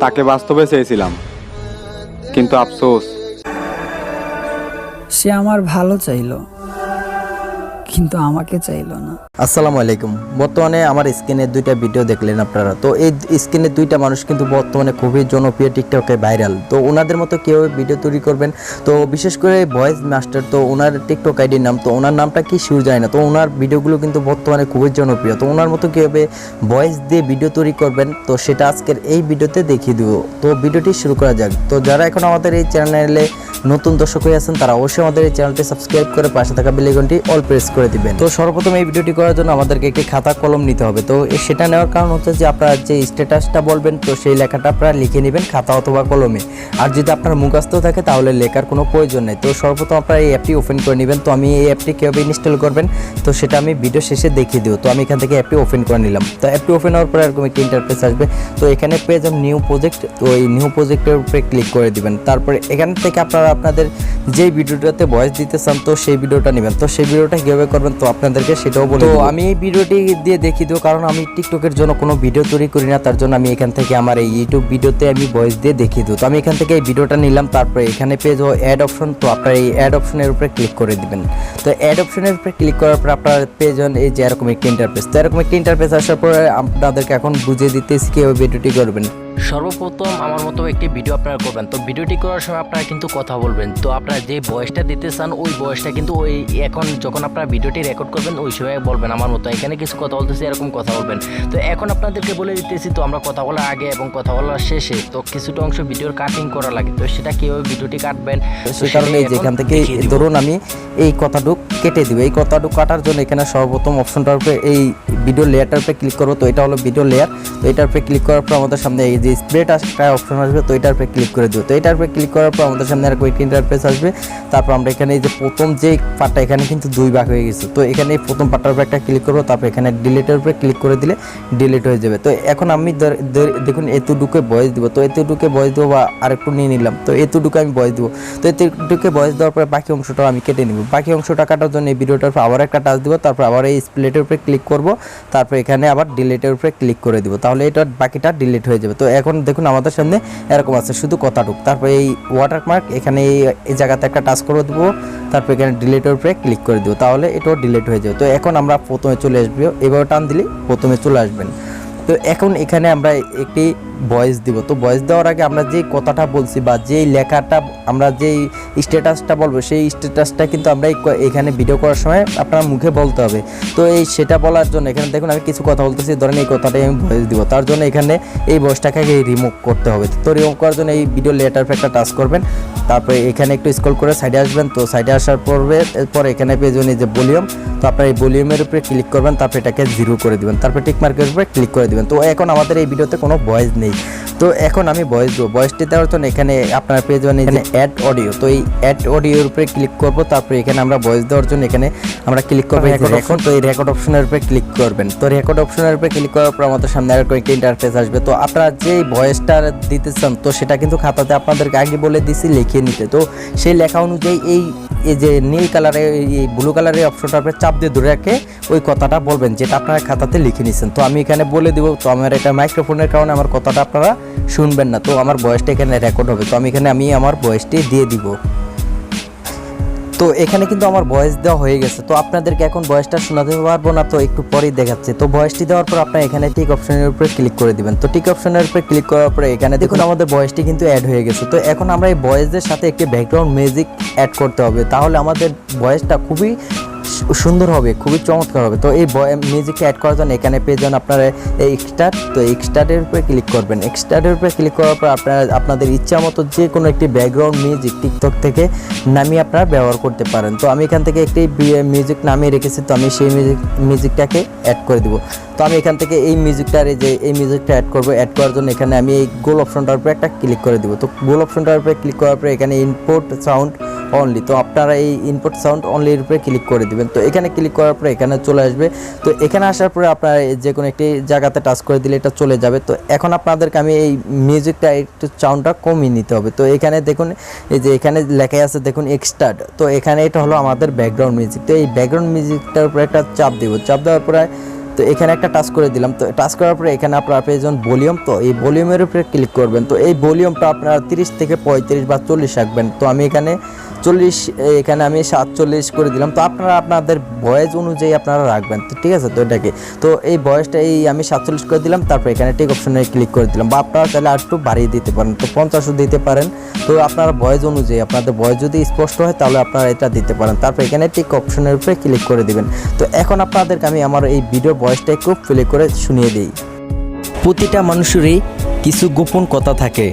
তাকে বাস্তবে চেয়েছিলাম, কিন্তু আফসোস সে আমার ভালো চাইলো, কিন্তু আমাকে চাইলো না। আসসালামু আলাইকুম। বর্তমানে আমার স্ক্রিনে দুইটা ভিডিও দেখলেন আপনারা। তো এই স্ক্রিনে দুইটা মানুষ কিন্তু বর্তমানে খুবই জনপ্রিয়, টিকটকে ভাইরাল। তো ওনাদের মতো কেউ ভিডিও তৈরি করবেন। তো বিশেষ করে ভয়েস মাস্টার, তো ওনার টিকটক আইডির নাম, তো ওনার নামটা কি শিউ যায় না। তো ওনার ভিডিওগুলো কিন্তু বর্তমানে খুবই জনপ্রিয়। তো ওনার মতো কীভাবে ভয়েস দিয়ে ভিডিও তৈরি করবেন, তো সেটা আজকের এই ভিডিওতে দেখিয়ে দেবো। তো ভিডিওটি শুরু করা যাক। তো যারা এখন আমাদের এই চ্যানেলে নতুন দর্শক হয়ে আছেন, তারা অবশ্যই আমাদের এই চ্যানেলটি সাবস্ক্রাইব করে পাশে থাকা বেল আইকনটি অল প্রেস করে দিবেন। তো সর্বপ্রথম এই ভিডিওটি করার জন্য আমাদেরকে একটি খাতা কলম নিতে হবে। তো সেটা নেওয়ার কারণ হচ্ছে যে আপনারা যে স্ট্যাটাসটা বলবেন, তো সেই লেখাটা আপনারা লিখে নেবেন খাতা অথবা কলমে। আর যদি আপনার মুখস্থ থাকে তাহলে লেখার কোনো প্রয়োজন নেই। তো সর্বপ্রথম আপনারা এই অ্যাপটি ওপেন করে নেবেন। তো আমি এই অ্যাপটি কীভাবে ইনস্টল করবেন, তো সেটা আমি ভিডিও শেষে দেখিয়ে দেবো। তো আমি এখান থেকে অ্যাপটি ওপেন করে নিলাম। তো অ্যাপটি ওপেন হওয়ার পরে এরকম একটি ইন্টারফেস আসবে। তো এখানে পেয়ে যাবেন নিউ প্রজেক্ট। তো এই নিউ প্রজেক্টের উপরে ক্লিক করে দিবেন। তারপরে এখান থেকে আপনারা আপনাদের যেই ভিডিওটাতে ভয়েস দিতে চান, তো সেই ভিডিওটা নেবেন। তো সেই ভিডিওটা কীভাবে করবেন, তো আপনাদেরকে সেটাও বলে দেব। তো আমি এই ভিডিওটি দিয়ে দেখিয়ে দেবো, কারণ আমি টিকটকের জন্য কোনো ভিডিও তৈরি করি না। তার জন্য আমি এখান থেকে আমার এই ইউটিউব ভিডিওতে আমি ভয়েস দিয়ে দেখিয়ে দেবো। তো আমি এখান থেকে এই ভিডিওটা নিলাম। তারপরে এখানে পেয়ে যাবো অ্যাড অপশন। তো আপনারা এই অ্যাড অপশনের উপরে ক্লিক করে দিবেন। তো অ্যাড অপশনের উপরে ক্লিক করার পর আপনারা পেয়ে যাবেন এই যে এরকম একটি ইন্টারফেস। তো এরকম একটি ইন্টারফেস আসার পরে আপনাদেরকে এখন বুঝিয়ে দিতেছি কীভাবে ভিডিওটি করবেন। সর্বপ্রথম আমার মতো একটি ভিডিও আপনারা করবেন। তো ভিডিওটি করার সময় আপনারা কিন্তু কথা বলবেন। তো আপনারা যে ভয়েসটা দিতে চান, ওই ভয়েসটা কিন্তু ওই এখন যখন আপনারা ভিডিওটি রেকর্ড করবেন ওই সময় বলবেন আমার মতো। এখানে কিছু কথা বলতেছি, এরকম কথা বলবেন। তো এখন আপনাদেরকে বলে দিতেছি, তো আমরা কথা বলার আগে এবং কথা বলার শেষে তো কিছুটা অংশ ভিডিওর কাটিং করা লাগে। তো সেটা কীভাবে ভিডিওটি কাটবেন, সেই কারণে যেখান থেকে ধরুন আমি এই কথাটুক কেটে দিব। এই কথাটুক কাটার জন্য এখানে সর্বপ্রথম অপশনটার উপরে এই ভিডিও লেয়ারটার উপরে ক্লিক করবো। তো এটা হলো ভিডিও লেয়ার। তো এটার উপরে ক্লিক করার পর আমাদের সামনে এই যে স্প্রেড একটা অপশন আসবে। তো এটার উপরে ক্লিক করে দেবো। তো এটার উপরে ক্লিক করার পর আমাদের সামনে আর কয়েকটি ইন্টারফেস আসবে। তারপর আমরা এখানে এই যে প্রথম যে পার্টটা, এখানে কিন্তু দুই ভাগ হয়ে গেছে। তো এখানে এই প্রথম পার্টটার উপরে একটা ক্লিক করবো। তারপর এখানে ডিলিটের উপরে ক্লিক করে দিলে ডিলিট হয়ে যাবে। তো এখন আমি দেখুন এতটুকু ভয়েস দিব। তো এতটুকু ভয়েস দেবো বা আরেকটু নিয়ে নিলাম। তো এতটুকু আমি ভয়েস দেবো। তো এতটুকু ভয়েস দেওয়ার পরে বাকি অংশটাও আমি কেটে নিব। বাকি অংশটা কাটার জন্য এই ভিডিওটার উপর আবার একটা টাচ দিব। তারপর আবার এই স্প্লিটের উপরে ক্লিক করব। তারপর এখানে আবার ডিলিটের উপরে ক্লিক করে দিব। তাহলে এটা বাকিটা ডিলিট হয়ে যাবে। তো এখন দেখুন আমাদের সামনে এরকম আছে শুধু কথাটুক। তারপর এই ওয়াটারমার্ক এখানে এই জায়গাতে একটা টাচ করে দেবো। তারপর এখানে ডিলিটের উপরে ক্লিক করে দেবো। তাহলে এটাও ডিলিট হয়ে যাবে। তো এখন আমরা প্রথমে চলে আসবো, এবার টান দিলে প্রথমে চলে আসবেন। তো এখন এখানে আমরা একটি ভয়েস দিব। তো ভয়েস দেওয়ার আগে আমরা যেই কথাটা বলছি বা যেই লেখাটা আমরা যেই স্ট্যাটাসটা বলবো, সেই স্ট্যাটাসটা কিন্তু আমরা এখানে ভিডিও করার সময় আপনার মুখে বলতে হবে। তো সেটা বলার জন্য এখানে দেখুন আমি কিছু কথা বলতেছি, ধরেন এই কথাটাই আমি ভয়েস দিব। তার জন্য এখানে এই ভয়েসটাকে রিমুভ করতে হবে। তো রিমুভ করার জন্য এই ভিডিও লেটার পর একটা টাচ করবেন। তারপরে এখানে একটু স্ক্রল করে সাইডে আসবেন। তো সাইডে আসার পরে এখানে পেয়ে যাবেন এই যে ভলিউম। তো আপনার এই ভলিউমের উপরে ক্লিক করবেন। তারপর এটাকে 0 করে দিবেন। তারপর টিক মার্কের উপরে ক্লিক করে দিবেন। তো এখন আমাদের এই ভিডিওতে কোনো ভয়েস নেই। তো এখন আমি ভয়েস দেবো। ভয়েসটি দেওয়ার জন্য এখানে আপনার পেয়ে যাবেন এখানে অ্যাড অডিও। তো এই অ্যাড অডিওর উপরে ক্লিক করবো। তারপরে এখানে আমরা ভয়েস দেওয়ার জন্য এখানে আমরা ক্লিক করবো রেকর্ড। তো এই রেকর্ড অপশনের উপরে ক্লিক করবেন। তো রেকর্ড অপশনের উপরে ক্লিক করার পর আমাদের সামনে আর কয়েকটি ইন্টারফেস আসবে। তো আপনারা যেই ভয়েসটা দিতে চান, তো সেটা কিন্তু খাতাতে আপনাদেরকে আগে বলে দিছি লিখে নিতে। তো সেই লেখা অনুযায়ী এই যে নীল কালারের এই ব্লু কালারের অপশনটা আপনি চাপ দিয়ে ধরে রাখে ওই কথাটা বলবেন যেটা আপনারা খাতাতে লিখে নিচ্ছেন। তো আমি এখানে বলে দিব। তো আমার এটা মাইক্রোফোনের কারণে আমার কথাটা আপনারা শুনবেন না। তো আমার ভয়েসটা এখানে রেকর্ড হবে। তো আমি এখানে আমার ভয়েসটি দিয়ে দিব। তো এখানে কিন্তু আমার ভয়েস দেওয়া হয়ে গেছে। তো আপনাদেরকে এখন ভয়েসটা শোনাতে পারবো না, তো একটু পরেই দেখাচ্ছে। তো ভয়েসটি দেওয়ার পর আপনারা এখানে টিক অপশনের উপরে ক্লিক করে দিবেন। তো টিক অপশনের উপরে ক্লিক করার পরে এখানে দেখুন আমাদের ভয়েসটি কিন্তু অ্যাড হয়ে গেছে। তো এখন আমরা এই ভয়েসের সাথে একটি ব্যাকগ্রাউন্ড মিউজিক অ্যাড করতে হবে। তাহলে আমাদের ভয়েসটা খুবই সুন্দর হবে, খুবই চমৎকার হবে। তো এই মিউজিকটা অ্যাড করার জন্য এখানে পেয়ে যান আপনারা এই এক্সট্রাট। তো এক্সট্রাটের উপরে ক্লিক করবেন। এক্সট্রাটের উপরে ক্লিক করার পর আপনারা আপনাদের ইচ্ছা মতো যে কোনো একটি ব্যাকগ্রাউন্ড মিউজিক টিকটক থেকে নামিয়ে আপনারা ব্যবহার করতে পারেন। তো আমি এখান থেকে একটি মিউজিক নামিয়ে রেখেছি। তো আমি সেই মিউজিকটাকে অ্যাড করে দিব। তো আমি এখান থেকে এই মিউজিকটার এই মিউজিকটা অ্যাড করবো। অ্যাড করার জন্য এখানে আমি এই গোল অপশনটার উপরে একটা ক্লিক করে দিব। তো গোল অপশনটার উপরে ক্লিক করার পরে এখানে ইনপুট সাউন্ড অনলি। তো আপনারা এই ইনপুট সাউন্ড অনলির উপরে ক্লিক করে দিবেন। তো এখানে ক্লিক করার পরে এখানে চলে আসবে। তো এখানে আসার পরে আপনারা যে কোনো একটি জায়গাতে টাচ করে দিলে এটা চলে যাবে। তো এখন আপনাদেরকে আমি এই মিউজিকটা একটু সাউন্ডটা কমিয়ে নিতে হবে। তো এখানে দেখুন এই যে এখানে লেখা আছে দেখুন এক্সট্রাট। তো এখানে এটা হলো আমাদের ব্যাকগ্রাউন্ড মিউজিক। তো এই ব্যাকগ্রাউন্ড মিউজিকটার উপরে একটা চাপ দেবো। চাপ দেওয়ার পরে তো এখানে একটা টাচ করে দিলাম। তো টাচ করার পরে এখানে আপনারা পেয়ে ভলিউম, তো এই ভলিউমের উপরে ক্লিক করবেন। তো এই ভলিউমটা আপনারা 30 থেকে 35 বা 40 রাখবেন। তো আমি এখানে 40, এখানে আমি 47 করে দিলাম। তো আপনারা আপনাদের ভয়েস অনুযায়ী আপনারা রাখবেন, তো ঠিক আছে। তো এটাকে তো এই ভয়েসটা আমি 47 করে দিলাম। তারপর এখানে টিক অপশনে ক্লিক করে দিলাম, বা আপনারা চাইলে আর একটু বাড়িয়ে দিতে পারেন, তো 50ও দিতে পারেন। তো আপনারা ভয়েস অনুযায়ী, আপনাদের ভয়েস যদি স্পষ্ট হয় তাহলে আপনারা এটা দিতে পারেন। তারপর এখানে টিক অপশনের উপরে ক্লিক করে দিবেন। তো এখন আপনাদেরকে আমি আমার এই ভিডিও ভয়েসটা একটু প্লে করে শুনিয়ে দিই। প্রতিটা মানুষেরই কিছু গোপন কথা থাকে,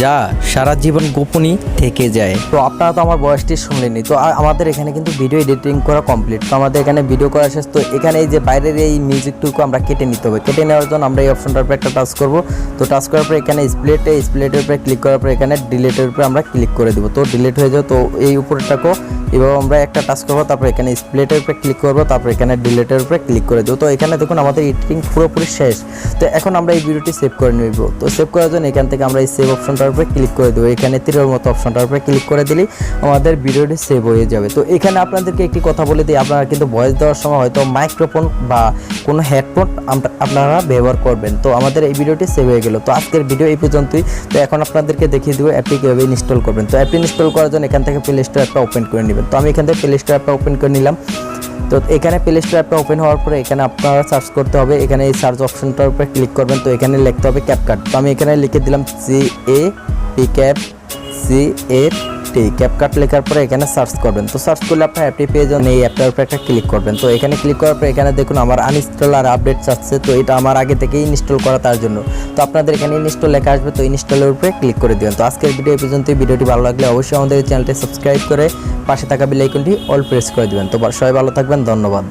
যা সারা জীবন গোপনই থেকে যায়। তো আপনারা তো আমার ভয়েসটি শুনলেনি। তো আমাদের এখানে কিন্তু ভিডিও এডিটিং করা কমপ্লিট। তো আমাদের এখানে ভিডিও করা শেষ। তো এখানে এই যে বাইরের এই মিউজিকটুকু আমরা কেটে নিতে হবে। কেটে নেওয়ার জন্য আমরা এই অপশনটার উপরে একটা টাচ করব। তো টাচ করার পরে এখানে স্প্লিটের উপরে ক্লিক করার পরে এখানে ডিলিটের উপরে আমরা ক্লিক করে দেবো। তো ডিলিট হয়ে যাবে। তো এই উপরটাকেও এভাবে আমরা একটা টাচ করবো। তারপর এখানে স্প্লিটের উপরে ক্লিক করবো। তারপর এখানে ডিলিটের উপরে ক্লিক করে দেবো। তো এখানে দেখুন আমাদের এডিটিং পুরোপুরি শেষ। তো এখন আমরা এই ভিডিওটি সেভ করে নেব। তো সেভ করার জন্য এখান থেকে আমরা এই সেভ অপশনটার উপরে ক্লিক করে দেবো। এখানে তীরের মতো অপশনটার উপরে ক্লিক করে দিলেই আমাদের ভিডিওটি সেভ হয়ে যাবে। তো এখানে আপনাদেরকে একটি কথা বলে দিই, আপনারা কিন্তু ভয়েস দেওয়ার সময় হয়তো মাইক্রোফোন বা কোনো হেডফোন আপনারা ব্যবহার করবেন। তো আমাদের এই ভিডিওটি সেভ হয়ে গেল। তো আজকের ভিডিও এই পর্যন্তই। তো এখন আপনাদেরকে দেখিয়ে দেবো অ্যাপটি কীভাবে ইনস্টল করবেন। তো অ্যাপটি ইনস্টল করার জন্য এখান থেকে প্লে স্টোর অ্যাপটা ওপেন করে নেবেন। তো আমি এখান থেকে প্লে স্টোর অ্যাপটা ওপেন করে নিলাম। তো এখানে প্লে স্টোর অ্যাপটা ওপেন হওয়ার পরে এখানে আপনারা সার্চ করতে হবে। এখানে এই সার্চ অপশনটার উপরে ক্লিক করবেন। তো এখানে লিখতে হবে ক্যাপকাট। তো আমি এখানে লিখে দিলাম ক্যাপকাট লেখার পরে এখানে সার্চ করবেন। তো সার্চ করলে আপনার অ্যাপটি পেয়ে যাবেন। এই অ্যাপটার উপরে একটা ক্লিক করবেন। তো এখানে ক্লিক করার পরে এখানে দেখুন আমার আনইনস্টল আর আপডেট চাচ্ছে। তো এটা আমার আগে থেকেই ইনস্টল করা, তার জন্য। তো আপনাদের এখানে ইনস্টল লেখা আসবে। তো ইনস্টলের উপরে ক্লিক করে দিবেন। তো আজকের ভিডিও এই পর্যন্ত। ভিডিওটি ভালো লাগলে অবশ্যই আমাদের চ্যানেলটি সাবস্ক্রাইব করে পাশে থাকা বেল আইকনটি অল প্রেস করে দিবেন। তো সবাই ভালো থাকবেন, ধন্যবাদ।